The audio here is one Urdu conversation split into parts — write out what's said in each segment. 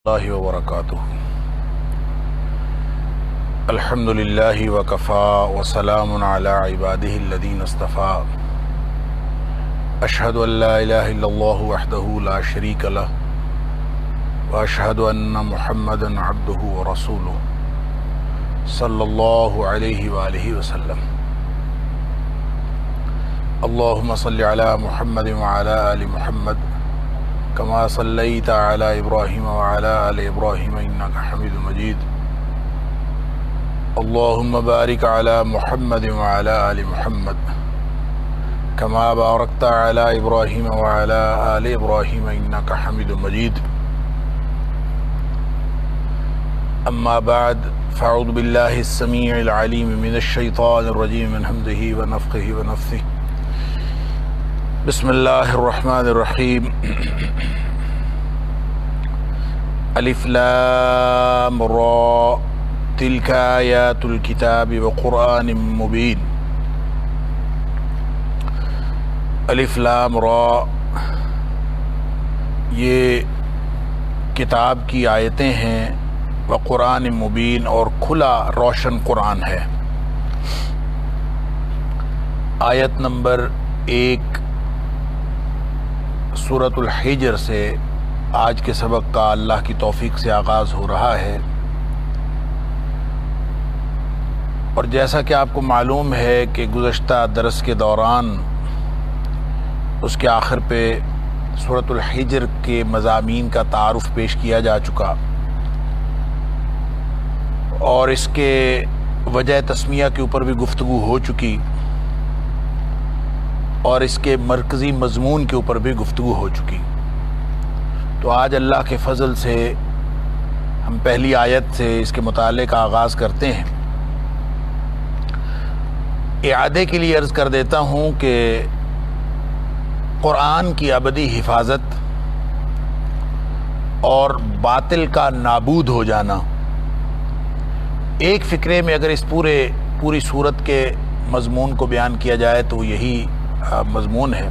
اللہ وبرکاتہ۔ الحمدللہ وکفا وسلام علی عبادہ الذین اصطفیٰ۔ اشہد ان لا الہ الا اللہ وحدہ لا شریک لہ واشہد ان محمدا عبدہ ورسولہ صلی اللہ علیہ وآلہ وسلم۔ اللہم صلی علی محمد وعلی آل محمد کما صلیت علی ابراہیم وعلی آل ابراہیم انک حمید مجید۔ اللہم بارک علی محمد وعلی آل محمد کما بارکت علی ابراہیم وعلی آل ابراہیم انک حمید مجید۔ اما بعد فاعوذ باللہ السمیع العلیم من الشیطان الرجیم من حمزہ ونفخہ ونفثہ۔ بسم اللہ الرحمن الرحیم۔ الف لام را تلک آیات الکتاب وقرآن مبین۔ الف لام را یہ کتاب کی آیتیں ہیں، وقرآن مبین اور کھلا روشن قرآن ہے۔ آیت نمبر 1 سورۃ الحجر سے آج کے سبق کا اللہ کی توفیق سے آغاز ہو رہا ہے، اور جیسا کہ آپ کو معلوم ہے کہ گزشتہ درس کے دوران اس کے آخر پہ سورۃ الحجر کے مضامین کا تعارف پیش کیا جا چکا، اور اس کے وجہ تسمیہ کے اوپر بھی گفتگو ہو چکی، اور اس کے مرکزی مضمون کے اوپر بھی گفتگو ہو چکی۔ تو آج اللہ کے فضل سے ہم پہلی آیت سے اس کے مطالعے کا آغاز کرتے ہیں۔ اعادے کے لیے عرض کر دیتا ہوں کہ قرآن کی ابدی حفاظت اور باطل کا نابود ہو جانا، ایک فقرے میں اگر اس پوری صورت کے مضمون کو بیان کیا جائے تو یہی مضمون ہے۔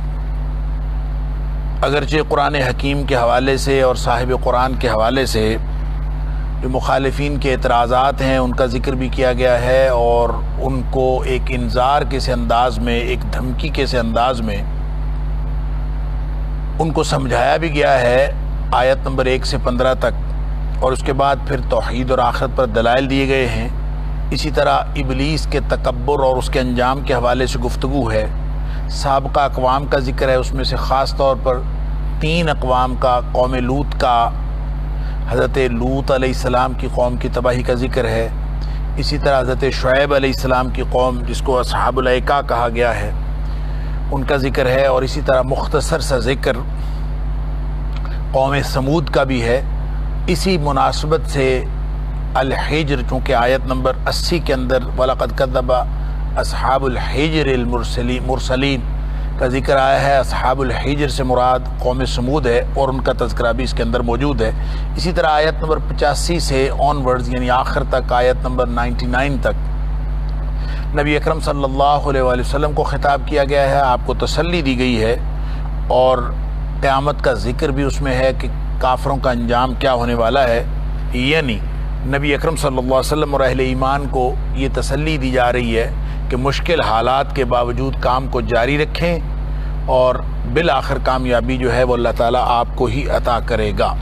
اگرچہ قرآن حکیم کے حوالے سے اور صاحب قرآن کے حوالے سے جو مخالفین کے اعتراضات ہیں ان کا ذکر بھی کیا گیا ہے، اور ان کو ایک انذار کے سے انداز میں، ایک دھمکی کے سے انداز میں ان کو سمجھایا بھی گیا ہے آیت نمبر 1 سے 15 تک، اور اس کے بعد پھر توحید اور آخرت پر دلائل دیے گئے ہیں۔ اسی طرح ابلیس کے تکبر اور اس کے انجام کے حوالے سے گفتگو ہے۔ سابقہ اقوام کا ذکر ہے، اس میں سے خاص طور پر 3 اقوام کا، قوم لوط کا، حضرت لوط علیہ السلام کی قوم کی تباہی کا ذکر ہے۔ اسی طرح حضرت شعیب علیہ السلام کی قوم جس کو اصحاب الایکہ کہا گیا ہے ان کا ذکر ہے، اور اسی طرح مختصر سا ذکر قوم سمود کا بھی ہے۔ اسی مناسبت سے الحجر، چونکہ آیت نمبر 80 کے اندر وَلَقَدْ كَذَّبَ اصحاب الحجر المرسلین کا ذکر آیا ہے، اصحاب الحجر سے مراد قوم سمود ہے، اور ان کا تذکرہ بھی اس کے اندر موجود ہے۔ اسی طرح آیت نمبر 85 سے آن ورڈز یعنی آخر تک، آیت نمبر 99 تک نبی اکرم صلی اللہ علیہ وآلہ وسلم کو خطاب کیا گیا ہے، آپ کو تسلی دی گئی ہے، اور قیامت کا ذکر بھی اس میں ہے کہ کافروں کا انجام کیا ہونے والا ہے۔ یعنی نبی اکرم صلی اللہ علیہ وسلم اور اہل ایمان کو یہ تسلی دی جا رہی ہے کہ مشکل حالات کے باوجود کام کو جاری رکھیں، اور بالآخر کامیابی جو ہے وہ اللہ تعالیٰ آپ کو ہی عطا کرے گا۔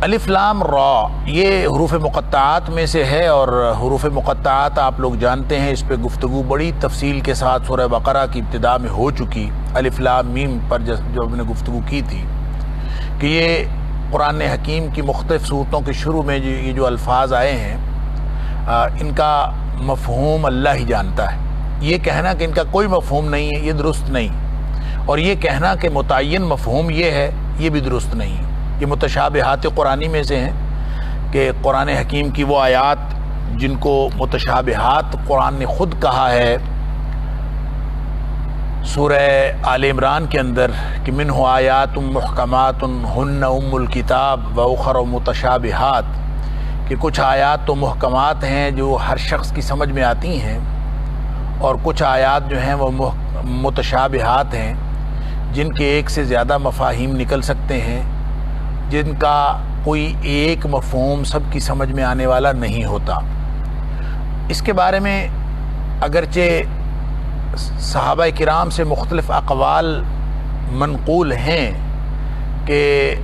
الف لام را یہ حروف مقطعات میں سے ہے، اور حروف مقطعات آپ لوگ جانتے ہیں، اس پہ گفتگو بڑی تفصیل کے ساتھ سورہ بقرہ کی ابتدا میں ہو چکی۔ الف لام میم پر جو ہم نے گفتگو کی تھی کہ یہ قرآن حکیم کی مختلف صورتوں کے شروع میں یہ جو الفاظ آئے ہیں ان کا مفہوم اللہ ہی جانتا ہے۔ یہ کہنا کہ ان کا کوئی مفہوم نہیں ہے یہ درست نہیں، اور یہ کہنا کہ متعین مفہوم یہ ہے یہ بھی درست نہیں۔ یہ متشابہات قرآنی میں سے ہیں کہ قرآن حکیم کی وہ آیات جن کو متشابہات قرآن نے خود کہا ہے سورہ آل عمران کے اندر کہ منہ آیات محکمات ہن ام الکتاب و اخر متشابہات، کہ کچھ آیات تو محکمات ہیں جو ہر شخص کی سمجھ میں آتی ہیں، اور کچھ آیات جو ہیں وہ متشابہات ہیں جن کے ایک سے زیادہ مفاہیم نکل سکتے ہیں، جن کا کوئی ایک مفہوم سب کی سمجھ میں آنے والا نہیں ہوتا۔ اس کے بارے میں اگرچہ صحابہ کرام سے مختلف اقوال منقول ہیں کہ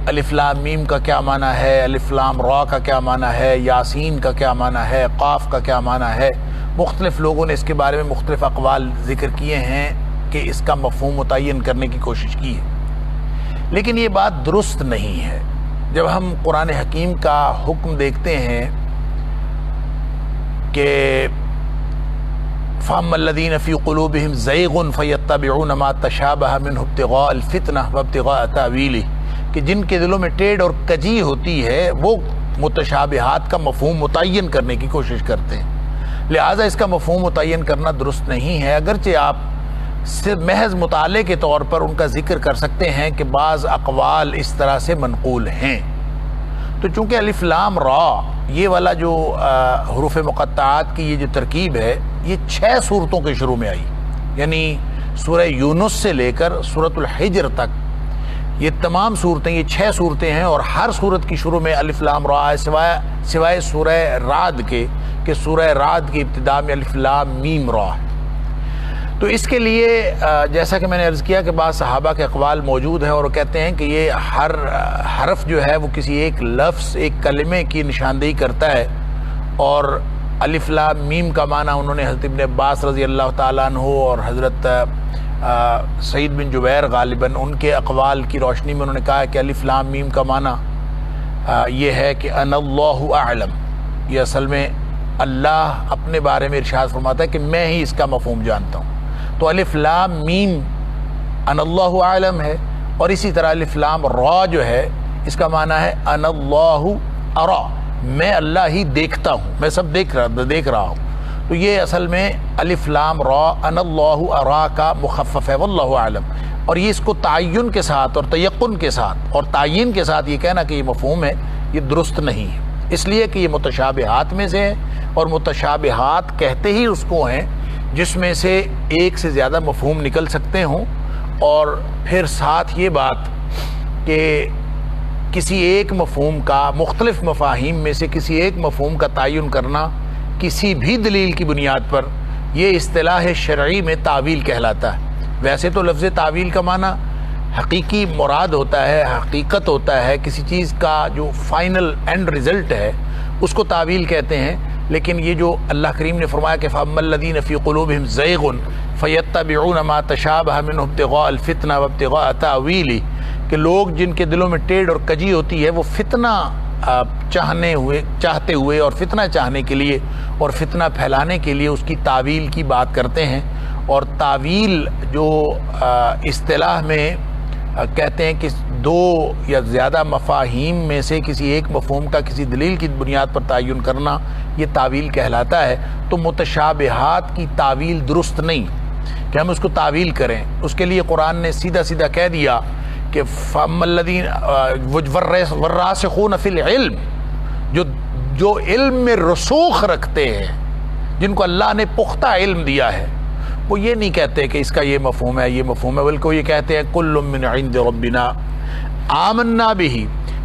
الف لام میم کا کیا معنی ہے، الف لام را کا کیا معنی ہے، یاسین کا کیا معنی ہے، قاف کا کیا معنی ہے، مختلف لوگوں نے اس کے بارے میں مختلف اقوال ذکر کیے ہیں کہ اس کا مفہوم متعین کرنے کی کوشش کی ہے، لیکن یہ بات درست نہیں ہے۔ جب ہم قرآن حکیم کا حکم دیکھتے ہیں کہ فَأَمَّا الَّذِينَ فِي قُلُوبِهِمْ زَيْغٌ فَيَتَّبِعُونَ مَا تَشَابَهَ مِنْهُ ابْتِغَاءَ الْفِتْنَةِ وَابْتِغَاءَ تَأْوِيلِهِ، کہ جن کے دلوں میں ٹیڑھ اور کجی ہوتی ہے وہ متشابہات کا مفہوم متعین کرنے کی کوشش کرتے ہیں، لہٰذا اس کا مفہوم متعین کرنا درست نہیں ہے۔ اگرچہ آپ صرف محض مطالعے کے طور پر ان کا ذکر کر سکتے ہیں کہ بعض اقوال اس طرح سے منقول ہیں، تو چونکہ الف لام را یہ والا جو حروف مقطعات کی یہ جو ترکیب ہے یہ 6 صورتوں کے شروع میں آئی، یعنی سورہ یونس سے لے کر سورۃ الحجر تک یہ تمام صورتیں، یہ 6 صورتیں ہیں، اور ہر صورت کی شروع میں الف لام را ہے سوائے سورہ رعد کے، کہ سورہ رعد کی ابتدا میں الف لام میم را ہے۔ تو اس کے لیے جیسا کہ میں نے عرض کیا کہ بعض صحابہ کے اقوال موجود ہیں اور وہ کہتے ہیں کہ یہ ہر حرف جو ہے وہ کسی ایک لفظ، ایک کلمے کی نشاندہی کرتا ہے، اور الف لام میم کا معنی انہوں نے حضرت ابن عباس رضی اللہ تعالیٰ عنہ اور حضرت سعید بن جبیر غالباً ان کے اقوال کی روشنی میں انہوں نے کہا کہ الف لام میم کا معنی یہ ہے کہ ان اللہ اعلم، یہ اصل میں اللہ اپنے بارے میں ارشاد فرماتا ہے کہ میں ہی اس کا مفہوم جانتا ہوں۔ تو الف لام میم ان اللہ عالم ہے، اور اسی طرح الف لام را جو ہے اس کا معنی ہے ان اللہ ارا، میں اللہ ہی دیکھتا ہوں، میں سب دیکھ رہا ہوں۔ تو یہ اصل میں الف لام را ان اللہ ارا کا مخفف ہے، واللہ عالم، اور یہ اس کو تعین کے ساتھ اور تیقن کے ساتھ اور تعین کے ساتھ یہ کہنا کہ یہ مفہوم ہے، یہ درست نہیں ہے، اس لیے کہ یہ متشابہات میں سے ہے، اور متشابہات کہتے ہی اس کو ہیں جس میں سے ایک سے زیادہ مفہوم نکل سکتے ہوں، اور پھر ساتھ یہ بات کہ کسی ایک مفہوم کا مختلف مفاہیم میں سے کسی ایک مفہوم کا تعین کرنا کسی بھی دلیل کی بنیاد پر، یہ اصطلاح شرعی میں تعویل کہلاتا ہے۔ ویسے تو لفظ تعویل کا معنی حقیقی مراد ہوتا ہے، حقیقت ہوتا ہے، کسی چیز کا جو فائنل اینڈ رزلٹ ہے اس کو تعویل کہتے ہیں، لیکن یہ جو اللہ کریم نے فرمایا کہ فَأَمَّا الَّذِينَ فِي قُلُوبِهِمْ زَيْغٌ فَيَتَّبِعُونَ مَا تَشَابَهَ مِنْهُ ابْتِغَاءَ الْفِتْنَةِ وَابْتِغَاءَ تَأْوِيلِهِ، کہ لوگ جن کے دلوں میں ٹیڑھ اور کجی ہوتی ہے وہ فتنہ چاہتے ہوئے اور فتنہ چاہنے کے لیے اور فتنہ پھیلانے کے لیے اس کی تعویل کی بات کرتے ہیں، اور تعویل جو اصطلاح میں کہتے ہیں کہ 2 یا زیادہ مفاہیم میں سے کسی ایک مفہوم کا کسی دلیل کی بنیاد پر تعین کرنا، یہ تعویل کہلاتا ہے۔ تو متشابہات کی تعویل درست نہیں کہ ہم اس کو تعویل کریں، اس کے لیے قرآن نے سیدھا سیدھا کہہ دیا کہ فَأَمَّا الَّذِينَ وَالرَّاسِخُونَ فِي الْعِلْمِ، جو علم میں رسوخ رکھتے ہیں، جن کو اللہ نے پختہ علم دیا ہے، وہ یہ نہیں کہتے کہ اس کا یہ مفہوم ہے، یہ مفہوم ہے، بلکہ وہ یہ کہتے ہیں کل من عند ربنا آمنا بہ،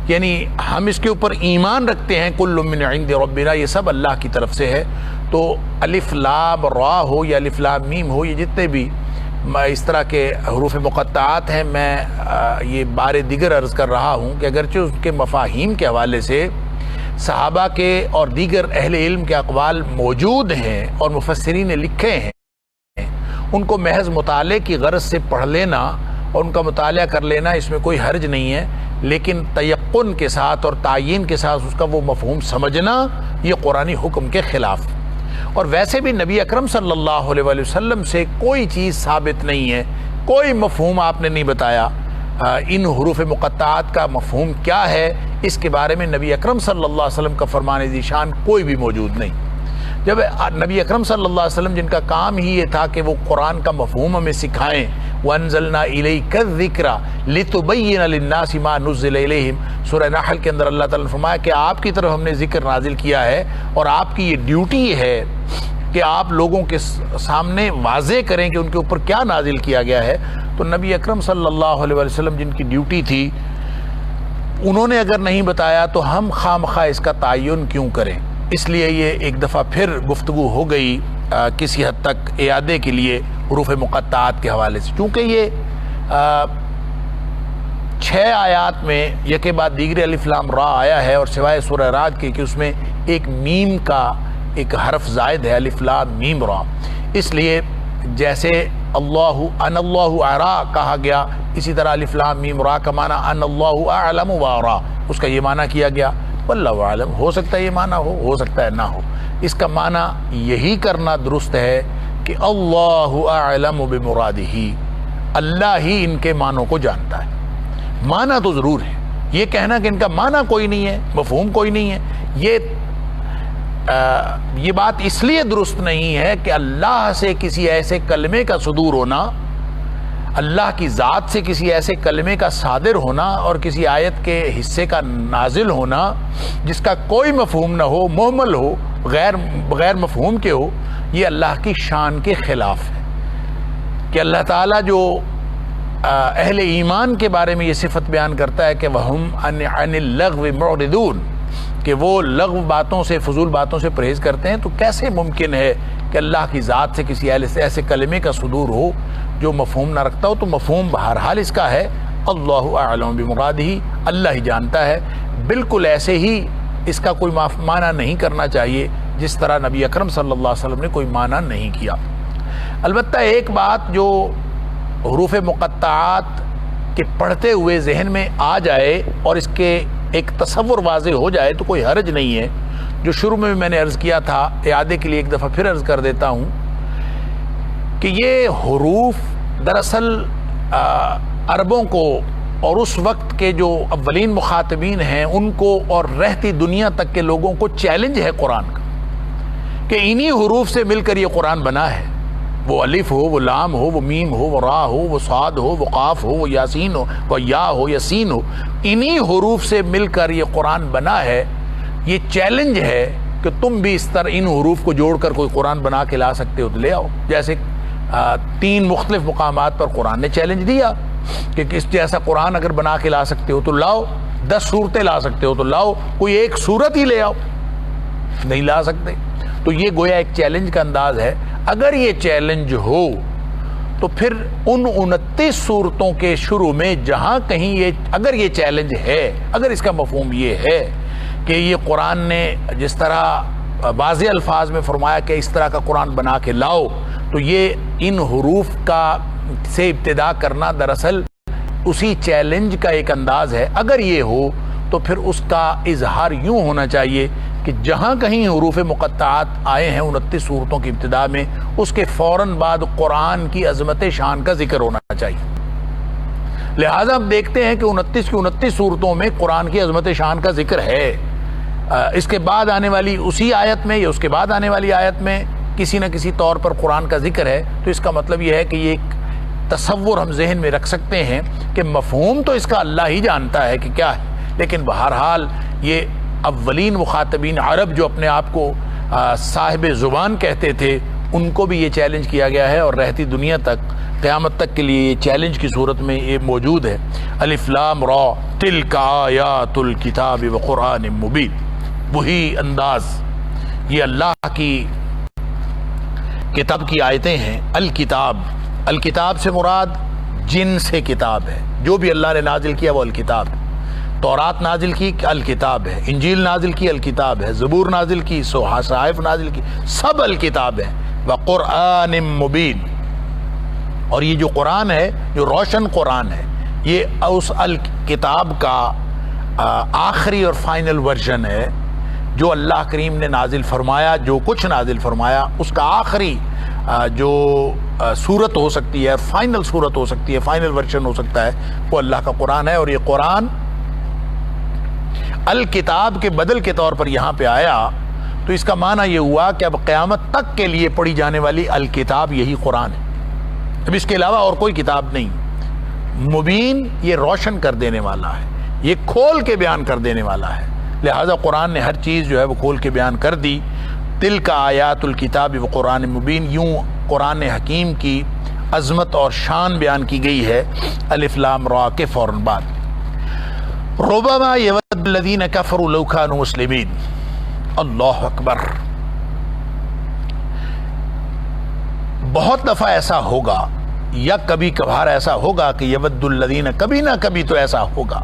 یعنی ہم اس کے اوپر ایمان رکھتے ہیں، کل من عند ربنا، یہ سب اللہ کی طرف سے ہے۔ تو الف لام را ہو یا الف لام میم ہو، یہ جتنے بھی اس طرح کے حروف مقطعات ہیں، میں یہ بار دیگر عرض کر رہا ہوں کہ اگرچہ اس کے مفاہیم کے حوالے سے صحابہ کے اور دیگر اہل علم کے اقوال موجود ہیں اور مفسرین نے لکھے ہیں، ان کو محض مطالعے کی غرض سے پڑھ لینا اور ان کا مطالعہ کر لینا اس میں کوئی حرج نہیں ہے، لیکن تیقن کے ساتھ اور تعین کے ساتھ اس کا وہ مفہوم سمجھنا یہ قرآنی حکم کے خلاف۔ اور ویسے بھی نبی اکرم صلی اللہ علیہ وآلہ وسلم سے کوئی چیز ثابت نہیں ہے، کوئی مفہوم آپ نے نہیں بتایا، ان حروف مقطعات کا مفہوم کیا ہے اس کے بارے میں نبی اکرم صلی اللہ علیہ وسلم کا فرمان ذیشان کوئی بھی موجود نہیں۔ جب نبی اکرم صلی اللہ علیہ وسلم جن کا کام ہی یہ تھا کہ وہ قرآن کا مفہوم ہمیں سکھائیں، وَأَنزَلْنَا إِلَيْكَ الذِّكْرَ لِتُبَيِّنَ لِلنَّاسِ مَا نُزِّلَ إِلَيْهِمْ، سورہ نحل کے اندر اللہ تعالیٰ نے فرمایا کہ آپ کی طرف ہم نے ذکر نازل کیا ہے، اور آپ کی یہ ڈیوٹی ہے کہ آپ لوگوں کے سامنے واضح کریں کہ ان کے اوپر کیا نازل کیا گیا ہے، تو نبی اکرم صلی اللہ علیہ وسلم جن کی ڈیوٹی تھی انہوں نے اگر نہیں بتایا تو ہم خواہ اس کا تعین کیوں کریں؟ اس لیے یہ ایک دفعہ پھر گفتگو ہو گئی کسی حد تک اعادے کے لیے حروف مقطعات کے حوالے سے، چونکہ یہ 6 آیات میں یکے بعد دیگر الف لام را آیا ہے، اور سوائے سورہ رعد کے کہ اس میں ایک میم کا ایک حرف زائد ہے، الف لام میم را، اس لیے جیسے اللہ ارا کہا گیا، اسی طرح الف لام میم را کا معنی ان اللہ اعلم و ارا، اس کا یہ معنی کیا گیا، واللہ اعلم، ہو سکتا ہے یہ معنی ہو سکتا ہے نہ ہو، اس کا معنی یہی کرنا درست ہے کہ اللہ اعلم بمرادہ، اللہ ہی ان کے معنوں کو جانتا ہے۔ معنی تو ضرور ہے، یہ کہنا کہ ان کا معنی کوئی نہیں ہے، مفہوم کوئی نہیں ہے، یہ بات اس لیے درست نہیں ہے کہ اللہ سے کسی ایسے کلمے کا صدور ہونا، اللہ کی ذات سے کسی ایسے کلمے کا صادر ہونا اور کسی آیت کے حصے کا نازل ہونا جس کا کوئی مفہوم نہ ہو، مہمل ہو، بغیر مفہوم کے ہو، یہ اللہ کی شان کے خلاف ہے۔ کہ اللہ تعالیٰ جو اہل ایمان کے بارے میں یہ صفت بیان کرتا ہے کہ وَهُمْ عَنِ اللَّغْوِ مُعْرِضُونَ، کہ وہ لغو باتوں سے، فضول باتوں سے پرہیز کرتے ہیں، تو کیسے ممکن ہے کہ اللہ کی ذات سے کسی ایسے کلمے کا صدور ہو جو مفہوم نہ رکھتا ہو؟ تو مفہوم بہرحال اس کا ہے اللہ اعلم بمرادہ، اللہ ہی جانتا ہے۔ بالکل ایسے ہی اس کا کوئی معنی نہیں کرنا چاہیے جس طرح نبی اکرم صلی اللہ علیہ وسلم نے کوئی معنی نہیں کیا۔ البتہ ایک بات جو حروف مقطعات کے پڑھتے ہوئے ذہن میں آ جائے اور اس کے ایک تصور واضح ہو جائے تو کوئی حرج نہیں ہے، جو شروع میں میں نے عرض کیا تھا، اعادے کے لیے ایک دفعہ پھر عرض کر دیتا ہوں کہ یہ حروف دراصل عربوں کو اور اس وقت کے جو اولین مخاطبین ہیں ان کو اور رہتی دنیا تک کے لوگوں کو چیلنج ہے قرآن کا، کہ انہی حروف سے مل کر یہ قرآن بنا ہے، وہ الف ہو، وہ لام ہو، وہ میم ہو، وہ را ہو، وہ صاد ہو، وہ قاف ہو، وہ یاسین ہو، وہ یا ہو، یا سین ہو، انہی حروف سے مل کر یہ قرآن بنا ہے۔ یہ چیلنج ہے کہ تم بھی اس طرح ان حروف کو جوڑ کر کوئی قرآن بنا کے لا سکتے ہو تو لے آؤ۔ جیسے 3 مختلف مقامات پر قرآن نے چیلنج دیا کہ اس جیسا قرآن اگر بنا کے لا سکتے ہو تو لاؤ، 10 صورتیں لا سکتے ہو تو لاؤ، کوئی ایک صورت ہی لے آؤ، نہیں لا سکتے۔ تو یہ گویا ایک چیلنج کا انداز ہے۔ اگر یہ چیلنج ہو تو پھر ان 29 صورتوں کے شروع میں جہاں کہیں اگر یہ چیلنج ہے، اگر اس کا مفہوم یہ ہے کہ یہ قرآن نے جس طرح واضح الفاظ میں فرمایا کہ اس طرح کا قرآن بنا کے لاؤ، تو یہ ان حروف کا سے ابتدا کرنا دراصل اسی چیلنج کا ایک انداز ہے۔ اگر یہ ہو تو پھر اس کا اظہار یوں ہونا چاہیے کہ جہاں کہیں حروف مقطعات آئے ہیں 29 صورتوں کی ابتدا میں، اس کے فوراً بعد قرآن کی عظمت شان کا ذکر ہونا چاہیے۔ لہٰذا ہم دیکھتے ہیں کہ 29 کی 29 صورتوں میں قرآن کی عظمت شان کا ذکر ہے۔ اس کے بعد آنے والی اسی آیت میں یا اس کے بعد آنے والی آیت میں کسی نہ کسی طور پر قرآن کا ذکر ہے، تو اس کا مطلب یہ ہے کہ یہ ایک تصور ہم ذہن میں رکھ سکتے ہیں کہ مفہوم تو اس کا اللہ ہی جانتا ہے کہ کیا ہے، لیکن بہرحال یہ اولین مخاطبین عرب جو اپنے آپ کو صاحب زبان کہتے تھے، ان کو بھی یہ چیلنج کیا گیا ہے، اور رہتی دنیا تک قیامت تک کے لیے یہ چیلنج کی صورت میں یہ موجود ہے۔ الف لام را تلک آیات الکتاب وقرآن مبین، وہی انداز، یہ اللہ کی کتاب کی آیتیں ہیں۔ الکتاب سے مراد جن سے کتاب ہے، جو بھی اللہ نے نازل کیا وہ الکتاب ہے۔ تورات نازل کی الکتاب ہے، انجیل نازل کی الکتاب ہے، زبور نازل کی، صحائف نازل کی، سب الکتاب ہے۔ وقرآن مبین، اور یہ جو قرآن ہے، جو روشن قرآن ہے، یہ اس الکتاب کا آخری اور فائنل ورژن ہے جو اللہ کریم نے نازل فرمایا، جو کچھ نازل فرمایا اس کا آخری جو صورت ہو سکتی ہے، فائنل صورت ہو سکتی ہے، فائنل ورژن ہو سکتا ہے، وہ اللہ کا قرآن ہے۔ اور یہ قرآن الکتاب کے بدل کے طور پر یہاں پہ آیا تو اس کا معنی یہ ہوا کہ اب قیامت تک کے لیے پڑھی جانے والی الکتاب یہی قرآن ہے، اب اس کے علاوہ اور کوئی کتاب نہیں۔ مبین یہ روشن کر دینے والا ہے، یہ کھول کے بیان کر دینے والا ہے، لہذا قرآن نے ہر چیز جو ہے وہ کھول کے بیان کر دی۔ تلک آیات الکتاب و قرآن مبین، یوں قرآن حکیم کی عظمت اور شان بیان کی گئی ہے۔ الف لام را کے فوراً بعد ربما یود الذین کفروا لو کانوا مسلمین۔ اللہ اکبر، بہت دفعہ ایسا ہوگا یا کبھی کبھار ایسا ہوگا کہ یود الذین، کبھی نہ کبھی تو ایسا ہوگا،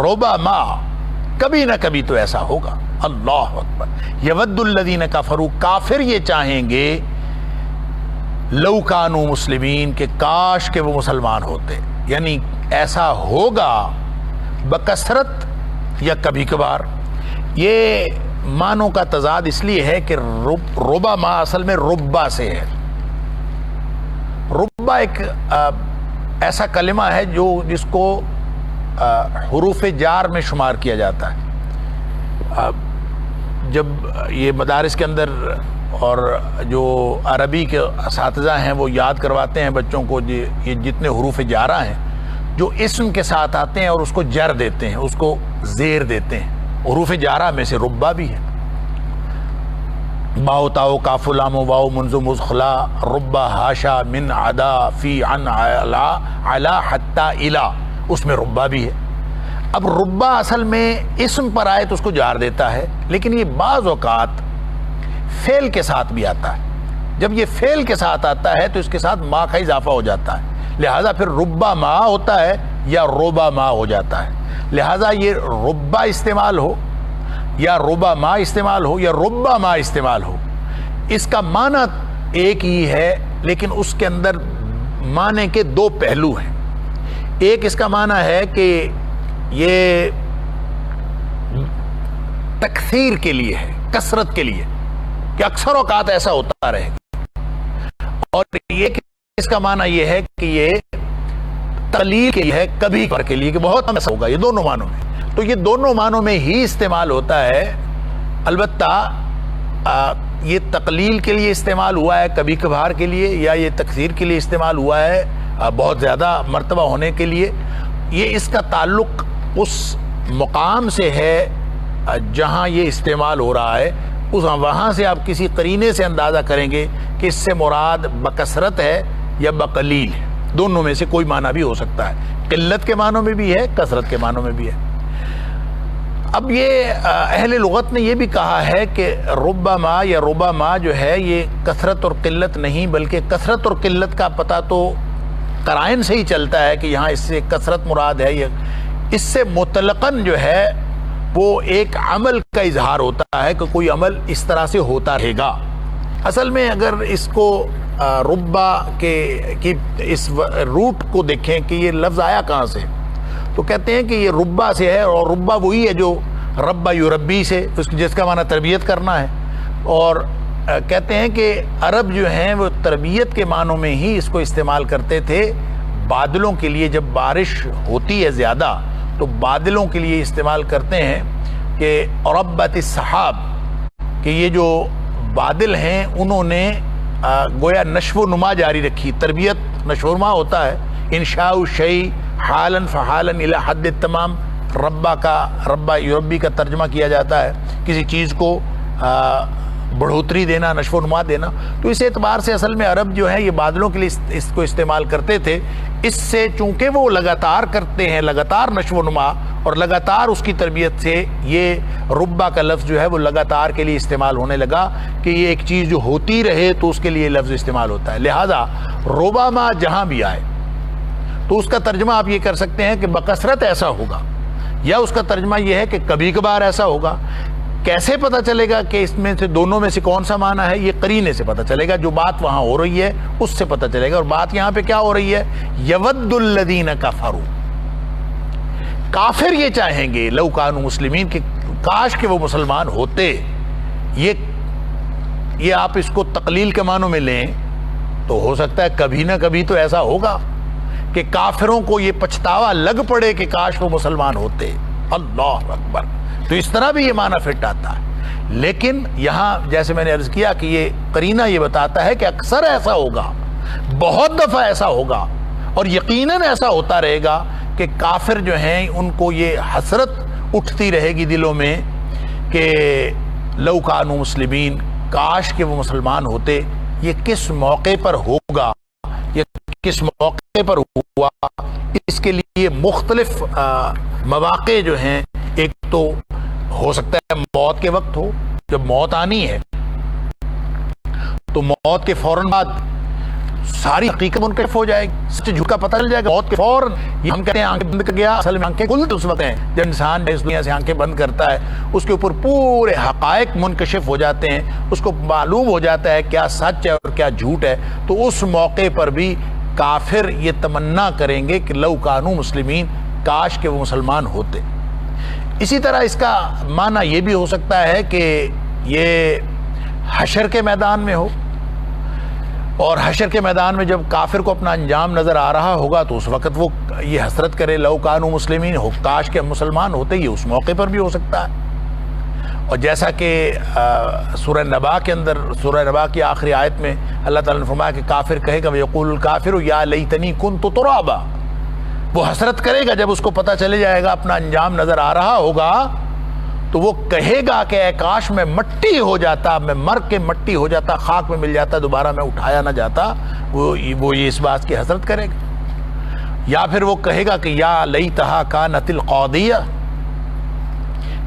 ربما کبھی نہ کبھی تو ایسا ہوگا۔ اللہ اکبر، یود الذین کفروا، کافر یہ چاہیں گے، لو کانوا مسلمین، کہ کاش کہ وہ مسلمان ہوتے، یعنی ایسا ہوگا بکثرت یا کبھی کبھار۔ یہ معنوں کا تضاد اس لیے ہے کہ ربما اصل میں ربا سے ہے۔ ربا ایک ایسا کلمہ ہے جس کو حروف جار میں شمار کیا جاتا ہے۔ جب یہ مدارس کے اندر اور جو عربی کے اساتذہ ہیں وہ یاد کرواتے ہیں بچوں کو یہ جتنے حروف جارہ ہیں جو اسم کے ساتھ آتے ہیں اور اس کو جر دیتے ہیں، اس کو زیر دیتے ہیں، حروف جارہ میں سے ربا بھی ہے۔ باؤ تاؤ کاف لام واؤ منزو مزخلا ربا ہاشا من عدا فی عن علا حتی الا، اس میں ربا بھی ہے۔ اب ربا اصل میں اسم پر آئے تو اس کو جار دیتا ہے، لیکن یہ بعض اوقات فعل کے ساتھ بھی آتا ہے۔ جب یہ فعل کے ساتھ آتا ہے تو اس کے ساتھ ما کا اضافہ ہو جاتا ہے، لہذا پھر ربا ما ہوتا ہے یا روبا ما ہو جاتا ہے۔ لہذا یہ ربا استعمال ہو یا ربا ما استعمال ہو یا ربا ما استعمال ہو، اس کا معنی ایک ہی ہے، لیکن اس کے اندر معنی کے دو پہلو ہیں۔ ایک اس کا معنی ہے کہ یہ تکثیر کے لیے ہے، کثرت کے لیے، کہ اکثر اوقات ایسا ہوتا رہے گا، اور یہ اس کا معنی یہ ہے کہ یہ تقلیل کے لیے ہے، کبھی پر کے لیے، کہ بہت ایسا ہوگا۔ یہ دونوں معنوں میں، تو یہ دونوں معنوں میں ہی استعمال ہوتا ہے۔ البتہ یہ تقلیل کے لیے استعمال ہوا ہے کبھی کبھار کے لیے، یا یہ تکثیر کے لیے استعمال ہوا ہے بہت زیادہ مرتبہ ہونے کے لیے، یہ اس کا تعلق اس مقام سے ہے جہاں یہ استعمال ہو رہا ہے، وہاں سے آپ کسی قرینے سے اندازہ کریں گے کہ اس سے مراد بکثرت ہے یا بقلیل ہے۔ دونوں میں سے کوئی معنی بھی ہو سکتا ہے، قلت کے معنوں میں بھی ہے، کثرت کے معنوں میں بھی ہے۔ اب یہ اہل لغت نے یہ بھی کہا ہے کہ ربما یا ربما جو ہے یہ کثرت اور قلت نہیں، بلکہ کثرت اور قلت کا پتہ تو قرائن سے ہی چلتا ہے کہ یہاں اس سے کثرت مراد ہے، اس سے مطلقاً جو ہے وہ ایک عمل کا اظہار ہوتا ہے کہ کوئی عمل اس طرح سے ہوتا رہے گا۔ اصل میں اگر اس کو ربا کی اس روٹ کو دیکھیں کہ یہ لفظ آیا کہاں سے، تو کہتے ہیں کہ یہ ربا سے ہے، اور ربا وہی ہے جو ربا یربی سے، جس کا معنی تربیت کرنا ہے، اور کہتے ہیں کہ عرب جو ہیں وہ تربیت کے معنوں میں ہی اس کو استعمال کرتے تھے۔ بادلوں کے لیے جب بارش ہوتی ہے زیادہ تو بادلوں کے لیے استعمال کرتے ہیں کہ ربت السحاب، کہ یہ جو بادل ہیں انہوں نے گویا نشو و نما جاری رکھی۔ تربیت نشو و نما ہوتا ہے، انشاء الشیء حالا فحالا الی حد التمام، ربا یربی کا ترجمہ کیا جاتا ہے، کسی چیز کو بڑھوتری دینا، نشو و نما دینا۔ تو اس اعتبار سے اصل میں عرب جو ہے یہ بادلوں کے لیے اس کو استعمال کرتے تھے۔ اس سے چونکہ وہ لگاتار کرتے ہیں، لگاتار نشو و نما اور لگاتار اس کی تربیت سے یہ ربا کا لفظ جو ہے وہ لگاتار کے لیے استعمال ہونے لگا کہ یہ ایک چیز جو ہوتی رہے تو اس کے لیے لفظ استعمال ہوتا ہے۔ لہذا ربما جہاں بھی آئے تو اس کا ترجمہ آپ یہ کر سکتے ہیں کہ بکثرت ایسا ہوگا، یا اس کا ترجمہ یہ ہے کہ کبھی کبھار ایسا ہوگا۔ کیسے پتہ چلے گا کہ اس میں سے دونوں میں سے کون سا معنی ہے؟ یہ قرینے سے پتہ چلے گا، جو بات وہاں ہو رہی ہے اس سے پتہ چلے گا۔ اور بات یہاں پہ کیا ہو رہی ہے؟ یود الذین کفروا، کافر یہ چاہیں گے، لو کانوا مسلمین، کہ کاش کہ وہ مسلمان ہوتے۔ یہ آپ اس کو تقلیل کے معنوں میں لیں تو ہو سکتا ہے کبھی نہ کبھی تو ایسا ہوگا کہ کافروں کو یہ پچھتاوا لگ پڑے کہ کاش وہ مسلمان ہوتے۔ اللہ اکبر، تو اس طرح بھی یہ معنی فٹ آتا ہے۔ لیکن یہاں جیسے میں نے عرض کیا کہ یہ قرینہ یہ بتاتا ہے کہ اکثر ایسا ہوگا، بہت دفعہ ایسا ہوگا، اور یقیناً ایسا ہوتا رہے گا کہ کافر جو ہیں ان کو یہ حسرت اٹھتی رہے گی دلوں میں کہ لو کانوا مسلمین، کاش کہ وہ مسلمان ہوتے، یہ کس موقع پر ہوگا، یہ کس موقع پر ہوا، اس کے لیے مختلف مواقع جو ہیں، ایک تو ہو سکتا ہے موت کے وقت ہو، جب موت آنی ہے تو موت کے فوراً بعد ساری حقیقت منکشف ہو جائے گی، سچ جھوٹ کا پتہ چل جائے گا موت کے فوراً۔ یہ ہم کہتے ہیں آنکھیں بند کر گیا، اصل میں آنکھیں کھلتی اس وقت ہیں جب انسان اس دنیا سے آنکھیں بند کرتا ہے، اس کے اوپر پورے حقائق منکشف ہو جاتے ہیں، اس کو معلوم ہو جاتا ہے کیا سچ ہے اور کیا جھوٹ ہے۔ تو اس موقع پر بھی کافر یہ تمنا کریں گے کہ لو کانوا مسلمین، کاش کہ وہ مسلمان ہوتے۔ اسی طرح اس کا معنی یہ بھی ہو سکتا ہے کہ یہ حشر کے میدان میں ہو، اور حشر کے میدان میں جب کافر کو اپنا انجام نظر آ رہا ہوگا تو اس وقت وہ یہ حسرت کرے لو کانوا مسلمین، کاش کہ ہم مسلمان ہوتے، یہ اس موقع پر بھی ہو سکتا ہے۔ اور جیسا کہ سورہ نبا کے اندر، سورہ نبا کی آخری آیت میں اللہ تعالیٰ نے فرمایا کہ کافر کہے گا وَيَقُولُ الْكَافِرُ يَا لَيْتَنِي كُنْتُ تُرَابًا، وہ حسرت کرے گا جب اس کو پتہ چلے جائے گا، اپنا انجام نظر آ رہا ہوگا تو وہ کہے گا کہ اے کاش میں مٹی ہو جاتا، میں مر کے مٹی ہو جاتا، خاک میں مل جاتا، دوبارہ میں اٹھایا نہ جاتا۔ وہ یہ اس بات کی حسرت کرے گا۔ یا پھر وہ کہے گا کہ یا لیتہا کانت القاضیہ،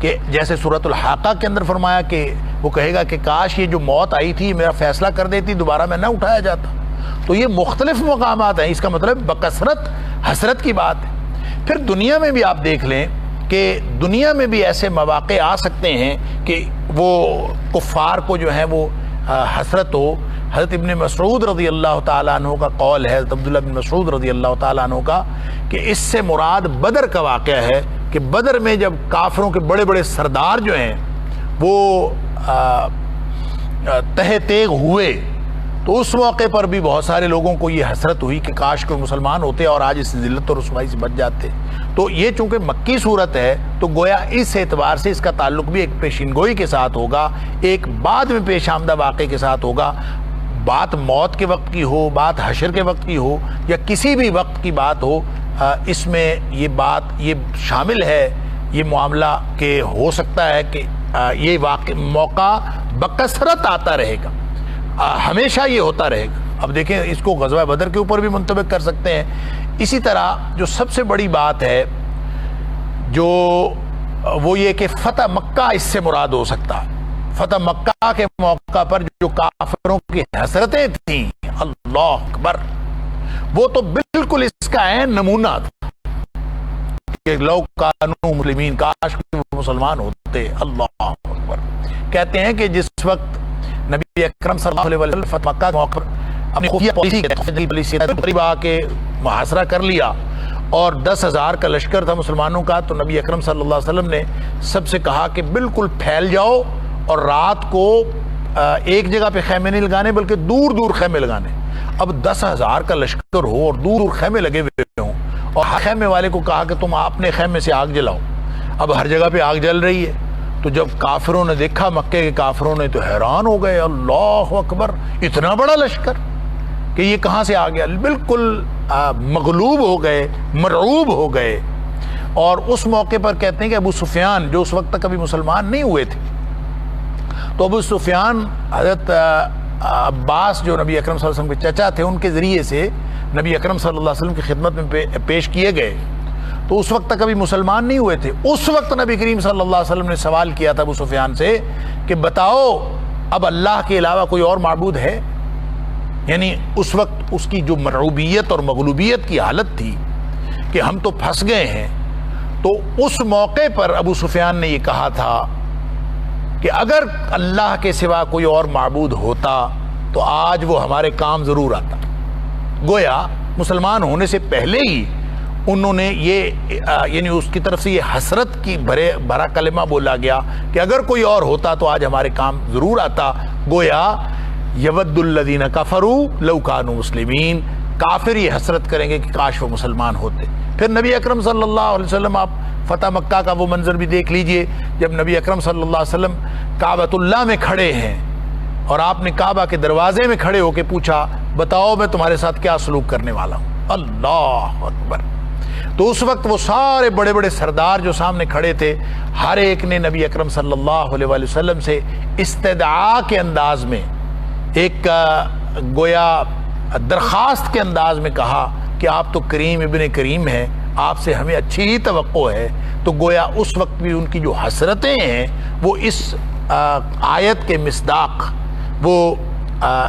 کہ جیسے سورۃ الحاقہ کے اندر فرمایا کہ وہ کہے گا کہ کاش یہ جو موت آئی تھی میرا فیصلہ کر دیتی، دوبارہ میں نہ اٹھایا جاتا۔ تو یہ مختلف مقامات ہیں، اس کا مطلب بکثرت حسرت کی بات ہے۔ پھر دنیا میں بھی آپ دیکھ لیں کہ دنیا میں بھی ایسے مواقع آ سکتے ہیں کہ وہ کفار کو جو ہے وہ حسرت ہو۔ حضرت ابن مسعود رضی اللہ تعالیٰ عنہ کا قول ہے، حضرت عبداللہ بن مسعود رضی اللہ تعالیٰ عنہ کا، کہ اس سے مراد بدر کا واقعہ ہے کہ بدر میں جب کافروں کے بڑے بڑے سردار جو ہیں وہ تہ تیغ ہوئے تو اس موقع پر بھی بہت سارے لوگوں کو یہ حسرت ہوئی کہ کاش کوئی مسلمان ہوتے اور آج اس ذلت اور رسوائی سے بچ جاتے۔ تو یہ چونکہ مکی صورت ہے تو گویا اس اعتبار سے اس کا تعلق بھی ایک پیشین گوئی کے ساتھ ہوگا، ایک بعد میں پیش آمدہ واقعے کے ساتھ ہوگا۔ بات موت کے وقت کی ہو، بات حشر کے وقت کی ہو، یا کسی بھی وقت کی بات ہو، اس میں یہ بات یہ شامل ہے، یہ معاملہ کہ ہو سکتا ہے کہ یہ موقع بکثرت آتا رہے گا، ہمیشہ یہ ہوتا رہے گا۔ اب دیکھیں اس کو غزوہ بدر کے اوپر بھی منطبق کر سکتے ہیں۔ اسی طرح جو سب سے بڑی بات ہے جو وہ یہ کہ فتح مکہ اس سے مراد ہو سکتا ہے۔ فتح مکہ کے موقع پر جو کافروں کی حسرتیں تھیں، اللہ اکبر، وہ تو بالکل اس کا عین نمونہ تھا کہ لو کانوا مسلمین، کاش وہ مسلمان ہوتے، اللہ اکبر۔ کہتے ہیں کہ جس وقت نبی اکرم صلی اللہ علیہ وسلم فتح مکہ کے موقع پر اپنی خفیہ پالیسی قریب آ کے محاصرہ کر لیا اور 10,000 کا لشکر تھا مسلمانوں کا، تو نبی اکرم صلی اللہ علیہ وسلم نے سب سے کہا کہ بالکل پھیل جاؤ اور رات کو ایک جگہ پہ خیمے نہیں لگانے بلکہ دور دور خیمے لگانے۔ اب 10,000 کا لشکر ہو اور دور دور خیمے لگے ہوئے ہوں، اور ہر خیمے والے کو کہا کہ تم اپنے خیمے سے آگ جلاؤ۔ اب ہر جگہ پہ آگ جل رہی ہے، تو جب کافروں نے دیکھا، مکے کے کافروں نے، تو حیران ہو گئے، اللہ اکبر، اتنا بڑا لشکر کہ یہ کہاں سے آ گیا، بالکل مغلوب ہو گئے، مرعوب ہو گئے۔ اور اس موقع پر کہتے ہیں کہ ابو سفیان جو اس وقت تک کبھی مسلمان نہیں ہوئے تھے، تو ابو سفیان حضرت عباس جو نبی اکرم صلی اللہ علیہ وسلم کے چچا تھے، ان کے ذریعے سے نبی اکرم صلی اللہ علیہ وسلم کی خدمت میں پیش کیے گئے۔ تو اس وقت تک کبھی مسلمان نہیں ہوئے تھے۔ اس وقت نبی کریم صلی اللہ علیہ وسلم نے سوال کیا تھا ابو سفیان سے کہ بتاؤ اب اللہ کے علاوہ کوئی اور معبود ہے؟ یعنی اس وقت اس کی جو مرعوبیت اور مغلوبیت کی حالت تھی کہ ہم تو پھنس گئے ہیں۔ تو اس موقع پر ابو سفیان نے یہ کہا تھا کہ اگر اللہ کے سوا کوئی اور معبود ہوتا تو آج وہ ہمارے کام ضرور آتا۔ گویا مسلمان ہونے سے پہلے ہی انہوں نے یہ یعنی اس کی طرف سے یہ حسرت کی بھرا کلمہ بولا گیا کہ اگر کوئی اور ہوتا تو آج ہمارے کام ضرور آتا۔ گویا یود الذین کفروا لو کانوا مسلمین، کافر یہ حسرت کریں گے کہ کاش وہ مسلمان ہوتے۔ پھر نبی اکرم صلی اللہ علیہ وسلم، آپ فتح مکہ کا وہ منظر بھی دیکھ لیجئے، جب نبی اکرم صلی اللہ علیہ وسلم کعبۃ اللہ میں کھڑے ہیں اور آپ نے کعبہ کے دروازے میں کھڑے ہو کے پوچھا بتاؤ میں تمہارے ساتھ کیا سلوک کرنے والا ہوں۔ اللہ اکبر، تو اس وقت وہ سارے بڑے بڑے سردار جو سامنے کھڑے تھے، ہر ایک نے نبی اکرم صلی اللہ علیہ وآلہ وسلم سے استدعا کے انداز میں، ایک گویا درخواست کے انداز میں کہا کہ آپ تو کریم ابن کریم ہیں، آپ سے ہمیں اچھی ہی توقع ہے۔ تو گویا اس وقت بھی ان کی جو حسرتیں ہیں وہ اس آیت کے مصداق وہ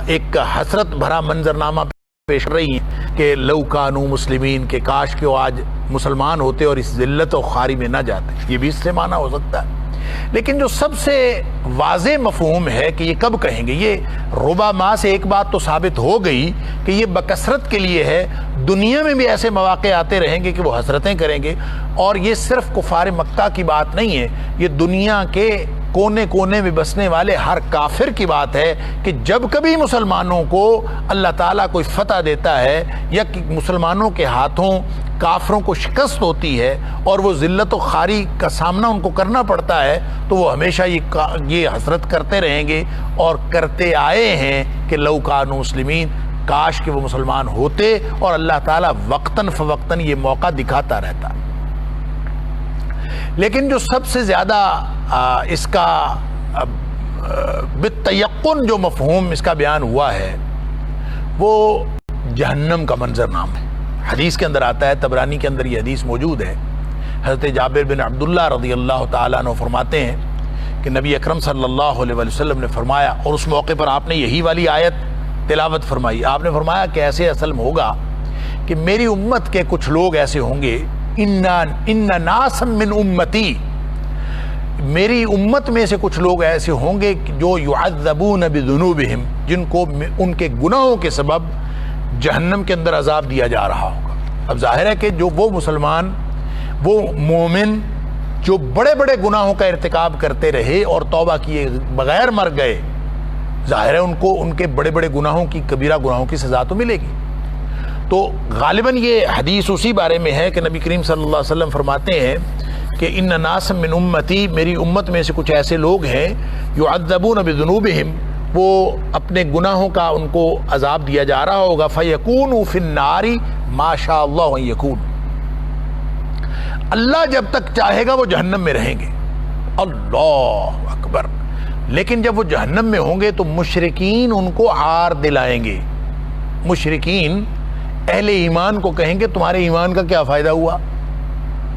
ایک حسرت بھرا منظرنامہ پیش کر رہی ہیں کہ لو کانوا مسلمین، کہ کاش کہ وہ آج مسلمان ہوتے اور اس ذلت و خواری میں نہ جاتے۔ یہ بھی اس سے معنی ہو سکتا ہے، لیکن جو سب سے واضح مفہوم ہے کہ یہ کب کہیں گے، یہ ربع ماہ سے ایک بات تو ثابت ہو گئی کہ یہ بکثرت کے لیے ہے، دنیا میں بھی ایسے مواقع آتے رہیں گے کہ وہ حسرتیں کریں گے۔ اور یہ صرف کفار مکہ کی بات نہیں ہے، یہ دنیا کے کونے کونے میں بسنے والے ہر کافر کی بات ہے کہ جب کبھی مسلمانوں کو اللہ تعالیٰ کوئی فتح دیتا ہے یا مسلمانوں کے ہاتھوں کافروں کو شکست ہوتی ہے اور وہ ذلت و خواری کا سامنا ان کو کرنا پڑتا ہے، تو وہ ہمیشہ یہ حسرت کرتے رہیں گے اور کرتے آئے ہیں کہ لو کانوا مسلمین، کاش کہ وہ مسلمان ہوتے، اور اللہ تعالیٰ وقتاً فوقتاً یہ موقع دکھاتا رہتا۔ لیکن جو سب سے زیادہ اس کا بالتیقن جو مفہوم اس کا بیان ہوا ہے وہ جہنم کا منظرنامہ ہے۔ حدیث کے اندر آتا ہے، طبرانی کے اندر یہ حدیث موجود ہے، حضرت جابر بن عبداللہ رضی اللہ تعالیٰ عنہ فرماتے ہیں کہ نبی اکرم صلی اللہ علیہ وسلم نے فرمایا، اور اس موقع پر آپ نے یہی والی آیت تلاوت فرمائی۔ آپ نے فرمایا کہ ایسے اصل میں ہوگا کہ میری امت کے کچھ لوگ ایسے ہوں گے، ان ناسا من امتی، میری امت میں سے کچھ لوگ ایسے ہوں گے جو یعذبون بذنوبہم، جن کو ان کے گناہوں کے سبب جہنم کے اندر عذاب دیا جا رہا ہوگا۔ اب ظاہر ہے کہ جو وہ مسلمان، وہ مومن جو بڑے بڑے گناہوں کا ارتکاب کرتے رہے اور توبہ کیے بغیر مر گئے، ظاہر ہے ان کو ان کے بڑے بڑے گناہوں کی، کبیرہ گناہوں کی سزا تو ملے گی۔ تو غالباً یہ حدیث اسی بارے میں ہے کہ نبی کریم صلی اللہ علیہ وسلم فرماتے ہیں کہ ان ناسا من امتی، میری امت میں سے کچھ ایسے لوگ ہیں یعذبون بذنوبہم، وہ اپنے گناہوں کا ان کو عذاب دیا جا رہا ہوگا، فیکونوا فی النار ما شاء اللہ ان یکون، اللہ جب تک چاہے گا وہ جہنم میں رہیں گے۔ اللہ اکبر۔ لیکن جب وہ جہنم میں ہوں گے تو مشرکین ان کو عار دلائیں گے، مشرکین اہل ایمان کو کہیں گے تمہارے ایمان کا کیا فائدہ ہوا،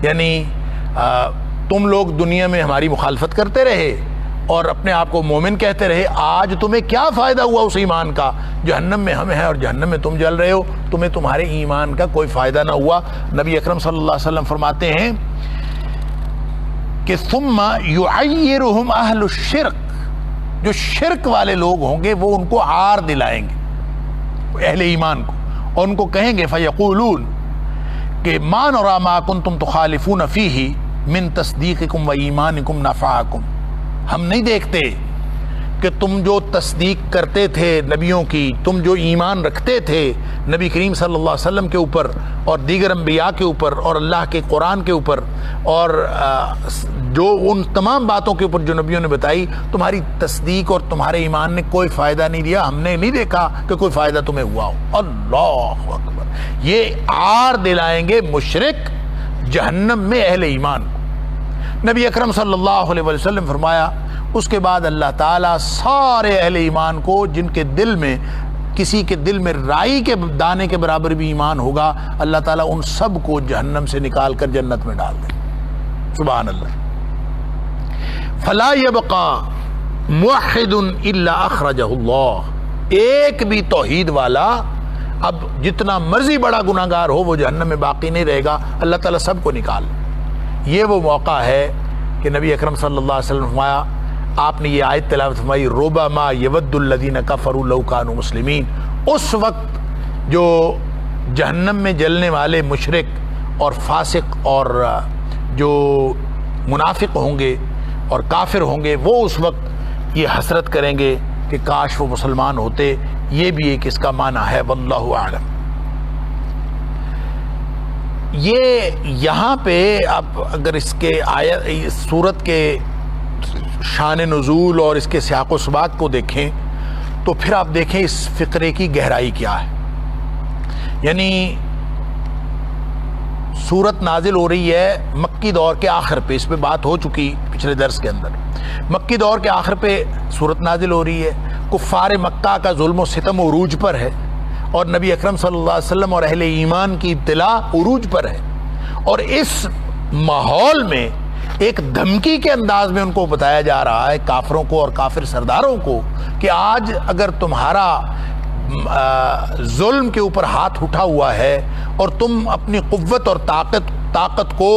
یعنی تم لوگ دنیا میں ہماری مخالفت کرتے رہے اور اپنے آپ کو مومن کہتے رہے، آج تمہیں کیا فائدہ ہوا اس ایمان کا، جہنم میں ہم ہیں اور جہنم میں تم جل رہے ہو، تمہیں تمہارے ایمان کا کوئی فائدہ نہ ہوا۔ نبی اکرم صلی اللہ علیہ وسلم فرماتے ہیں کہ ثم یعیرہم اہل الشرک، جو شرک والے لوگ ہوں گے وہ ان کو عار دلائیں گے اہل ایمان کو، اور ان کو کہیں گے فیقولون کہ ما نری ما کنتم تخالفون فیہ من تصدیقکم و ایمانکم نفعکم، ہم نہیں دیکھتے کہ تم جو تصدیق کرتے تھے نبیوں کی، تم جو ایمان رکھتے تھے نبی کریم صلی اللہ علیہ وسلم کے اوپر اور دیگر انبیاء کے اوپر اور اللہ کے قرآن کے اوپر اور جو ان تمام باتوں کے اوپر جو نبیوں نے بتائی، تمہاری تصدیق اور تمہارے ایمان نے کوئی فائدہ نہیں دیا، ہم نے نہیں دیکھا کہ کوئی فائدہ تمہیں ہوا ہو۔ اللہ اکبر۔ یہ عار دلائیں گے مشرک جہنم میں اہل ایمان کو۔ نبی اکرم صلی اللہ علیہ وسلم فرمایا اس کے بعد اللہ تعالیٰ سارے اہل ایمان کو، جن کے دل میں کسی کے دل میں رائی کے دانے کے برابر بھی ایمان ہوگا، اللہ تعالیٰ ان سب کو جہنم سے نکال کر جنت میں ڈال دے۔ سبحان اللہ۔ فلا یبقى موحد الا اخرجہ اللہ، ایک بھی توحید والا اب جتنا مرضی بڑا گناہ گار ہو وہ جہنم میں باقی نہیں رہے گا، اللہ تعالیٰ سب کو نکال۔ یہ وہ موقع ہے کہ نبی اکرم صلی اللہ علیہ وسلم فرمایا، آپ نے یہ آیت تلاوت فرمائی، ربما یود الذین کفروا لو کانوا مسلمین، اس وقت جو جہنم میں جلنے والے مشرک اور فاسق اور جو منافق ہوں گے اور کافر ہوں گے، وہ اس وقت یہ حسرت کریں گے کہ کاش وہ مسلمان ہوتے۔ یہ بھی ایک اس کا معنی ہے، واللہ اعلم۔ یہ یہاں پہ اب اگر اس کے آیت سورت کے شان نزول اور اس کے سیاق و سباق کو دیکھیں تو پھر آپ دیکھیں اس فقرے کی گہرائی کیا ہے۔ یعنی صورت نازل ہو رہی ہے مکی دور کے آخر پہ، اس پہ بات ہو چکی پچھلے درس کے اندر۔ مکی دور کے آخر پہ صورت نازل ہو رہی ہے، کفار مکہ کا ظلم و ستم عروج پر ہے، اور نبی اکرم صلی اللہ علیہ وسلم اور اہل ایمان کی ابتلا عروج پر ہے، اور اس ماحول میں ایک دھمکی کے انداز میں ان کو بتایا جا رہا ہے، کافروں کو اور کافر سرداروں کو، کہ آج اگر تمہارا ظلم کے اوپر ہاتھ اٹھا ہوا ہے اور تم اپنی قوت اور طاقت کو